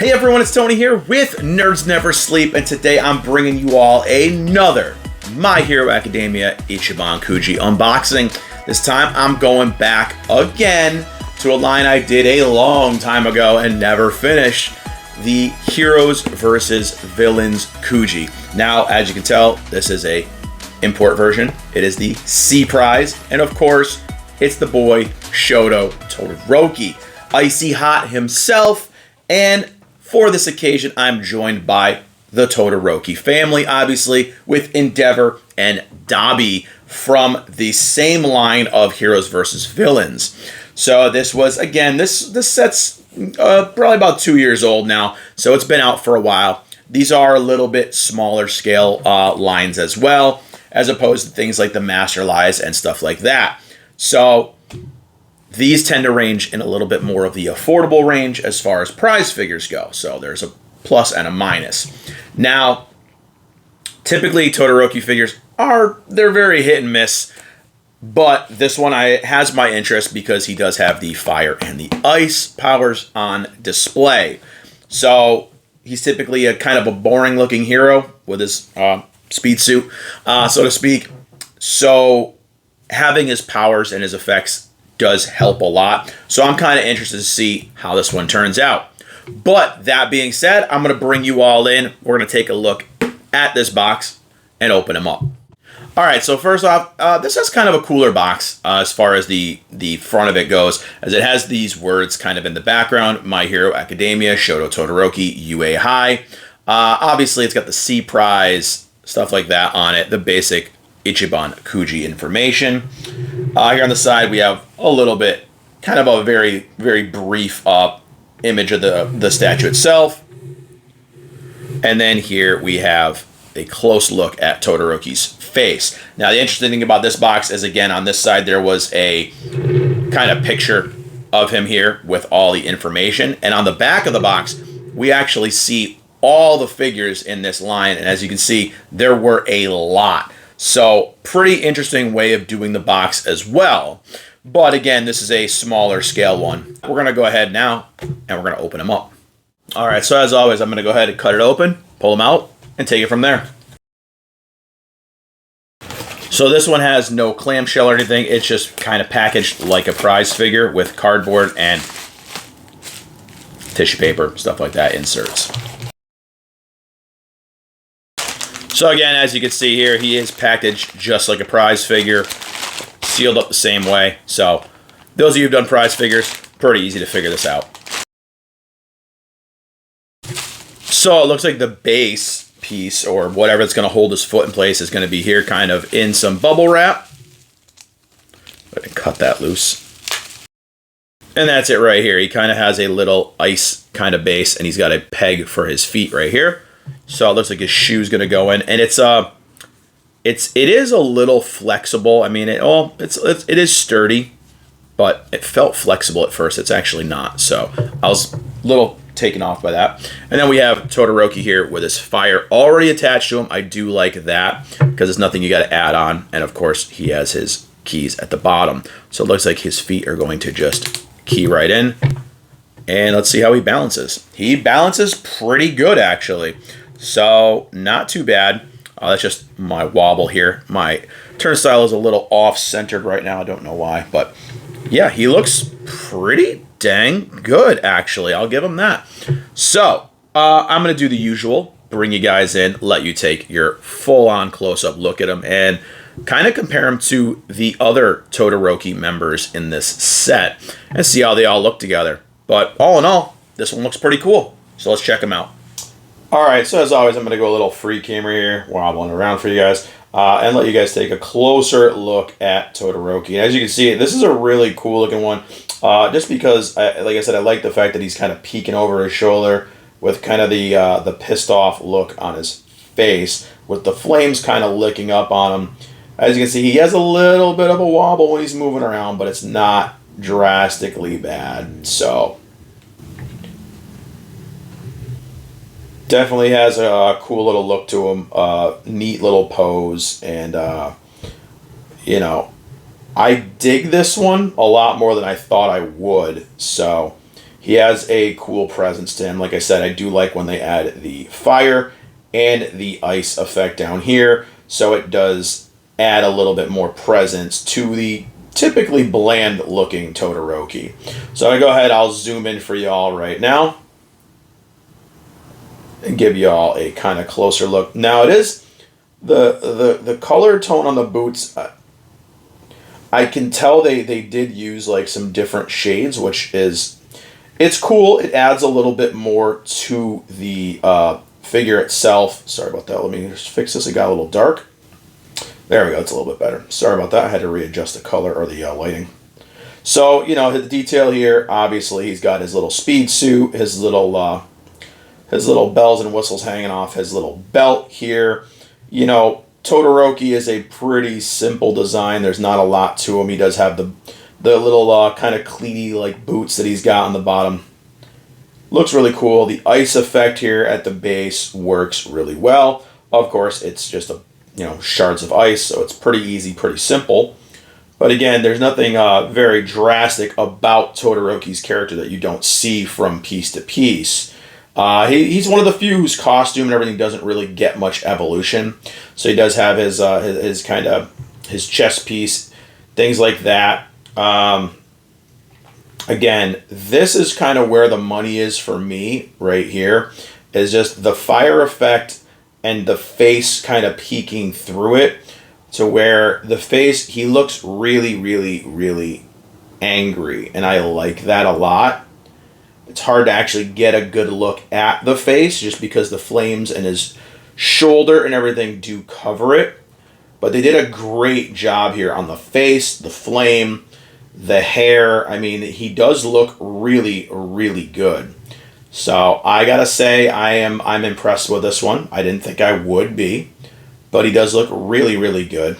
Hey everyone, it's Tony here with Nerds Never Sleep, and today I'm bringing you all another My Hero Academia Ichiban Kuji unboxing. This time I'm going back again to a line I did a long time ago and never finished, the Heroes Vs Villians Kuji. Now, as you can tell, this is a import version. It is the C prize, and of course, it's the boy Shoto Todoroki, icy hot himself, and for this occasion, I'm joined by the Todoroki family, obviously, with Endeavor and Dabi from the same line of Heroes vs. Villains. So this was, again, this set's probably about 2 years old now, so it's been out for a while. These are a little bit smaller scale lines as well, as opposed to things like the Master Lies and stuff like that. So these tend to range in a little bit more of the affordable range as far as prize figures go. So there's a plus and a minus. Now, typically Todoroki figures they're very hit and miss, but this one has my interest because he does have the fire and the ice powers on display. So he's typically a kind of a boring looking hero with his speed suit, so to speak. So having his powers and his effects does help a lot. So I'm kind of interested to see how this one turns out. But that being said, I'm going to bring you all in. We're going to take a look at this box and open them up. All right, so first off, this is kind of a cooler box as far as the front of it goes, as it has these words kind of in the background: My Hero Academia, Shoto Todoroki, UA High. Obviously, it's got the C prize, stuff like that on it, the basic Ichiban Kuji information. Here on the side, we have a little bit, kind of a very, very brief image of the statue itself. And then here we have a close look at Todoroki's face. Now, the interesting thing about this box is, again, on this side, there was a kind of picture of him here with all the information. And on the back of the box, we actually see all the figures in this line. And as you can see, there were a lot. So, pretty interesting way of doing the box as well. But again, this is a smaller scale one. We're going to go ahead now, and we're going to open them up. All right, so as always, I'm going to go ahead and cut it open, pull them out, and take it from there. So this one has no clamshell or anything. It's just kind of packaged like a prize figure with cardboard and tissue paper, stuff like that, inserts. So again, as you can see here, he is packaged just like a prize figure, sealed up the same way. So those of you who've done prize figures, pretty easy to figure this out. So it looks like the base piece, or whatever that's going to hold his foot in place, is going to be here kind of in some bubble wrap. Let me cut that loose. And that's it right here. He kind of has a little ice kind of base, and he's got a peg for his feet right here. So it looks like his shoe's going to go in, and it is a little flexible. I mean, it is sturdy, but it felt flexible at first. It's actually not. So I was a little taken off by that. And then we have Todoroki here with his fire already attached to him. I do like that because it's nothing you got to add on. And of course, he has his keys at the bottom. So it looks like his feet are going to just key right in. And let's see how he balances. He balances pretty good, actually. So, not too bad. That's just my wobble here. My turnstile is a little off-centered right now. I don't know why. But, yeah, he looks pretty dang good, actually. I'll give him that. So, I'm going to do the usual. Bring you guys in. Let you take your full-on close-up look at him. And kind of compare him to the other Todoroki members in this set. And see how they all look together. But all in all, this one looks pretty cool. So let's check them out. All right, so as always, I'm going to go a little free camera here, wobbling around for you guys, and let you guys take a closer look at Todoroki. And as you can see, this is a really cool looking one, just because, like I said, I like the fact that he's kind of peeking over his shoulder with kind of the pissed off look on his face, with the flames kind of licking up on him. As you can see, he has a little bit of a wobble when he's moving around, but it's not drastically bad. So definitely has a cool little look to him, neat little pose, and you know, I dig this one a lot more than I thought I would. So he has a cool presence to him. Like I said, I do like when they add the fire and the ice effect down here, so it does add a little bit more presence to the typically bland looking Todoroki. So I go ahead, I'll zoom in for y'all right now and give y'all a kind of closer look. Now it is the color tone on the boots. I can tell they did use like some different shades, which is, it's cool. It adds a little bit more to the figure itself. Sorry about that. Let me just fix this. It got a little dark. There we go. It's a little bit better. Sorry about that. I had to readjust the color or the lighting. So, you know, the detail here, obviously he's got his little speed suit, his little bells and whistles hanging off his little belt here. You know, Todoroki is a pretty simple design. There's not a lot to him. He does have the little kind of cleaty like boots that he's got on the bottom. Looks really cool. The ice effect here at the base works really well. Of course, it's just shards of ice, so it's pretty easy, pretty simple. But again, there's nothing very drastic about Todoroki's character that you don't see from piece to piece. He's one of the few whose costume and everything doesn't really get much evolution. So he does have his kind of his chest piece, things like that. Again, this is kind of where the money is for me right here, is just the fire effect and the face kind of peeking through it, to where the face, he looks really, really, really angry. And I like that a lot. It's hard to actually get a good look at the face just because the flames and his shoulder and everything do cover it. But they did a great job here on the face, the flame, the hair. I mean, he does look really, really good. So I gotta say, I'm impressed with this one. I didn't think I would be, but he does look really, really good.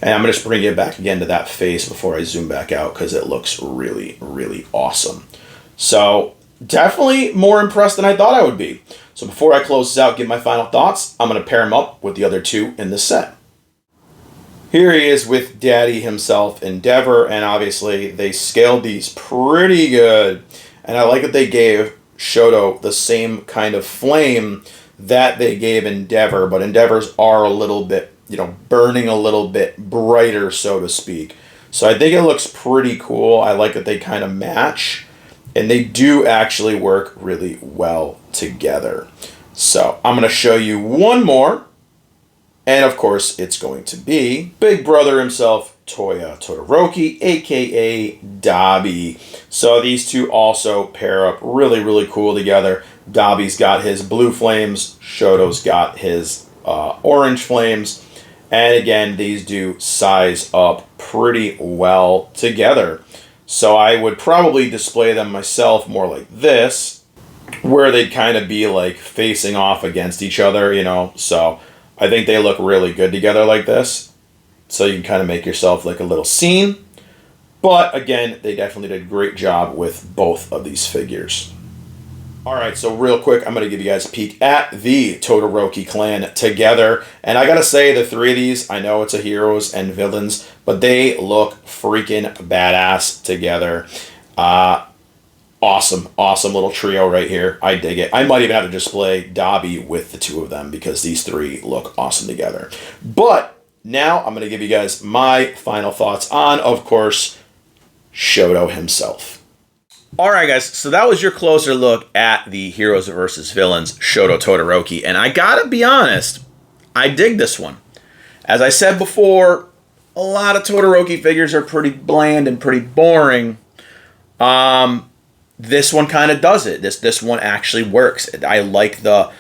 And I'm gonna just bring it back again to that face before I zoom back out, because it looks really, really awesome. So definitely more impressed than I thought I would be. So before I close this out, give my final thoughts, I'm gonna pair him up with the other two in this set. Here he is with Daddy himself, Endeavor, and obviously they scaled these pretty good. And I like that they gave Shoto the same kind of flame that they gave Endeavor, but Endeavors are a little bit, burning a little bit brighter, so to speak. So I think it looks pretty cool. I like that they kind of match, and they do actually work really well together. So I'm going to show you one more. And of course, it's going to be Big Brother himself, Toya Todoroki, aka Dabi. So these two also pair up really, really cool together. Dabi's got his blue flames, Shoto's got his orange flames. And again, these do size up pretty well together. So I would probably display them myself more like this, where they'd kind of be like facing off against each other, So I think they look really good together like this. So you can kind of make yourself like a little scene. But again, they definitely did a great job with both of these figures. Alright, so real quick, I'm going to give you guys a peek at the Todoroki clan together. And I gotta say, the three of these, I know it's a Heroes and Villains, but they look freaking badass together. Awesome little trio right here. I dig it. I might even have to display Dabi with the two of them, because these three look awesome together. But now I'm going to give you guys my final thoughts on, of course, Shoto himself. Alright guys, so that was your closer look at the Heroes vs. Villains Shoto Todoroki. And I gotta be honest, I dig this one. As I said before, a lot of Todoroki figures are pretty bland and pretty boring. This one kind of does it. This one actually works. I like the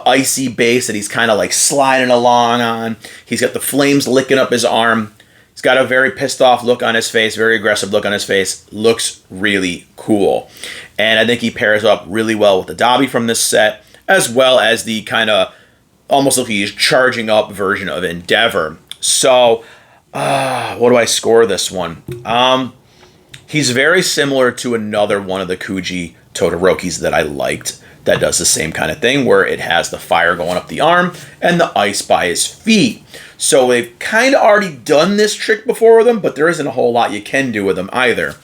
icy base that he's kind of like sliding along on. He's got the flames licking up his arm. He's got a very pissed off look on his face, very aggressive look on his face. Looks really cool. And I think he pairs up really well with the Dabi from this set, as well as the kind of almost like he's charging up version of Endeavor. So, what do I score this one? He's very similar to another one of the Kuji Todorokis that I liked that does the same kind of thing, where it has the fire going up the arm and the ice by his feet. So they've kind of already done this trick before with him, but there isn't a whole lot you can do with him either.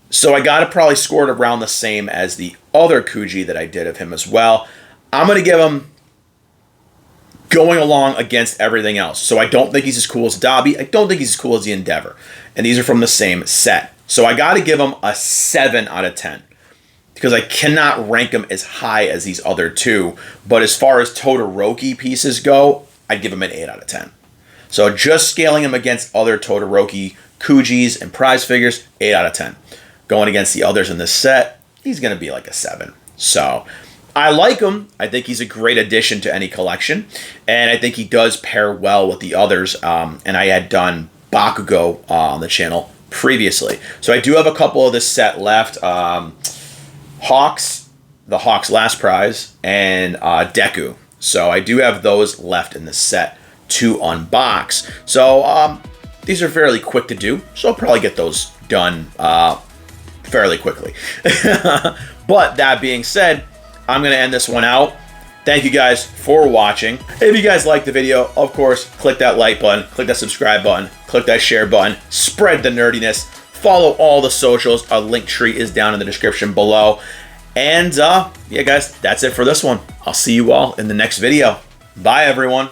So I got to probably score it around the same as the other Kuji that I did of him as well. I'm going to give him going along against everything else. So I don't think he's as cool as Dabi. I don't think he's as cool as the Endeavor. And these are from the same set. So I got to give him a 7 out of 10. Because I cannot rank him as high as these other two. But as far as Todoroki pieces go, I'd give him an 8 out of 10. So just scaling him against other Todoroki Kujis and prize figures, 8 out of 10. Going against the others in this set, he's going to be like a 7. So I like him. I think he's a great addition to any collection. And I think he does pair well with the others. And I had done Bakugo on the channel previously. So I do have a couple of this set left. Hawks, the Hawks last prize, and Deku. So I do have those left in the set to unbox. So these are fairly quick to do. So I'll probably get those done fairly quickly. But that being said, I'm going to end this one out. Thank you guys for watching. If you guys liked the video, of course, click that like button, click that subscribe button, click that share button, spread the nerdiness, follow all the socials. Our link tree is down in the description below. And yeah, guys, that's it for this one. I'll see you all in the next video. Bye, everyone.